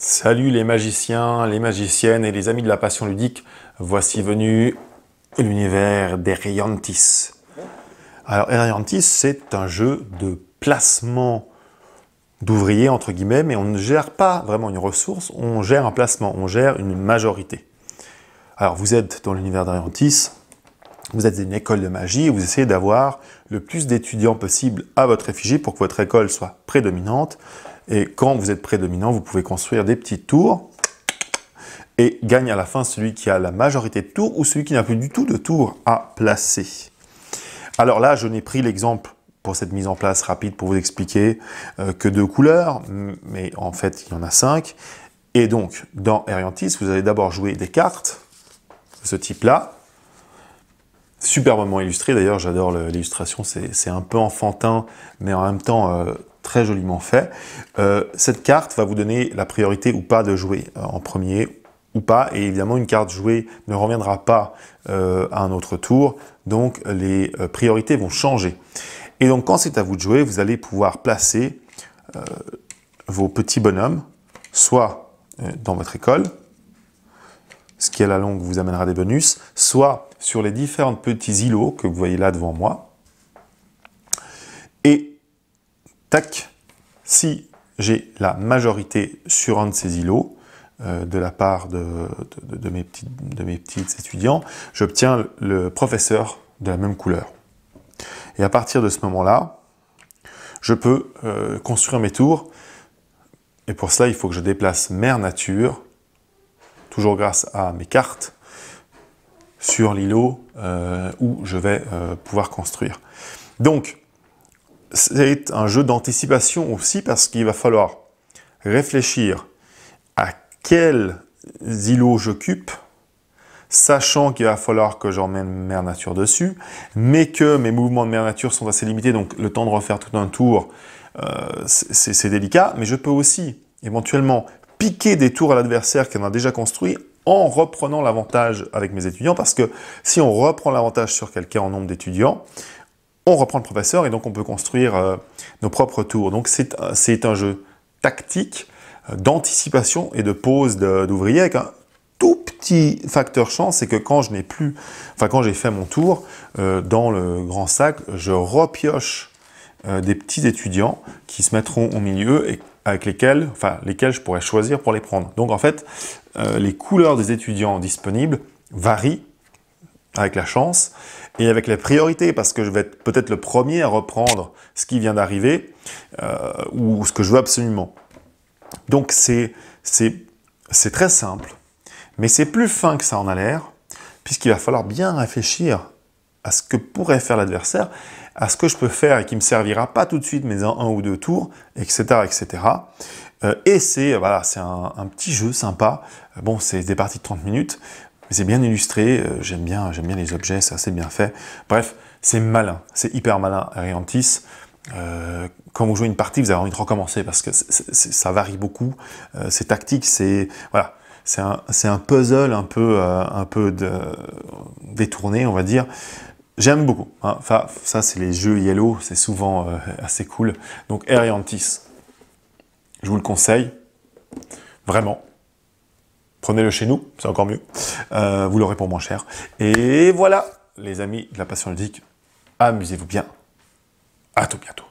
Salut les magiciens, les magiciennes et les amis de la passion ludique, voici venu l'univers d'Eriantis. Alors Eriantis, c'est un jeu de placement d'ouvriers, entre guillemets, mais on ne gère pas vraiment une ressource, on gère un placement, on gère une majorité. Alors vous êtes dans l'univers d'Eriantis, vous êtes une école de magie et vous essayez d'avoir le plus d'étudiants possible à votre effigie pour que votre école soit prédominante. Et quand vous êtes prédominant, vous pouvez construire des petites tours et gagne à la fin celui qui a la majorité de tours ou celui qui n'a plus du tout de tours à placer. Alors là, je n'ai pris l'exemple pour cette mise en place rapide pour vous expliquer que 2 couleurs, mais en fait, il y en a 5. Et donc, dans Eriantis, vous allez d'abord jouer des cartes de ce type-là. Superbement illustré, d'ailleurs, j'adore l'illustration, c'est un peu enfantin, mais en même temps très joliment fait. Cette carte va vous donner la priorité ou pas de jouer en premier ou pas, et évidemment une carte jouée ne reviendra pas à un autre tour, donc les priorités vont changer. Et donc quand c'est à vous de jouer, vous allez pouvoir placer vos petits bonhommes, soit dans votre école, ce qui à la longue vous amènera des bonus, soit sur les différents petits îlots que vous voyez là devant moi. Et tac, si j'ai la majorité sur un de ces îlots, de la part de mes petits étudiants, j'obtiens le professeur de la même couleur. Et à partir de ce moment-là, je peux construire mes tours. Et pour cela, il faut que je déplace Mère Nature, toujours grâce à mes cartes, sur l'îlot où je vais pouvoir construire. Donc, c'est un jeu d'anticipation aussi parce qu'il va falloir réfléchir à quels îlots j'occupe, sachant qu'il va falloir que j'emmène Mère Nature dessus, mais que mes mouvements de Mère Nature sont assez limités, donc le temps de refaire tout un tour, c'est délicat, mais je peux aussi éventuellement piquer des tours à l'adversaire qui en a déjà construit en reprenant l'avantage avec mes étudiants, parce que si on reprend l'avantage sur quelqu'un en nombre d'étudiants, on reprend le professeur et donc on peut construire nos propres tours. Donc c'est un jeu tactique, d'anticipation et de pose d'ouvriers avec un tout petit facteur chance, c'est que quand je n'ai plus, quand j'ai fait mon tour, dans le grand sac, je repioche des petits étudiants qui se mettront au milieu et avec lesquels je pourrais choisir pour les prendre. Donc en fait, les couleurs des étudiants disponibles varient avec la chance et avec les priorités, parce que je vais être peut-être le premier à reprendre ce qui vient d'arriver ou ce que je veux absolument. Donc c'est très simple, mais c'est plus fin que ça en a l'air, puisqu'il va falloir bien réfléchir à ce que pourrait faire l'adversaire, à ce que je peux faire et qui ne me servira pas tout de suite, mais en 1 ou 2 tours, etc. etc. Et c'est un petit jeu sympa. Bon, c'est des parties de 30 minutes, mais c'est bien illustré, j'aime bien les objets, c'est assez bien fait. Bref, c'est malin, c'est hyper malin, Eriantis. Quand vous jouez une partie, vous avez envie de recommencer parce que ça varie beaucoup. C'est tactique, c'est un puzzle un peu détourné, on va dire. J'aime beaucoup. Hein. Enfin, ça, c'est les jeux Yellow, c'est souvent assez cool. Donc, Eriantis, je vous le conseille, vraiment. Prenez-le chez nous, c'est encore mieux. Vous l'aurez pour moins cher. Et voilà, les amis de la passion ludique, amusez-vous bien. À tout bientôt.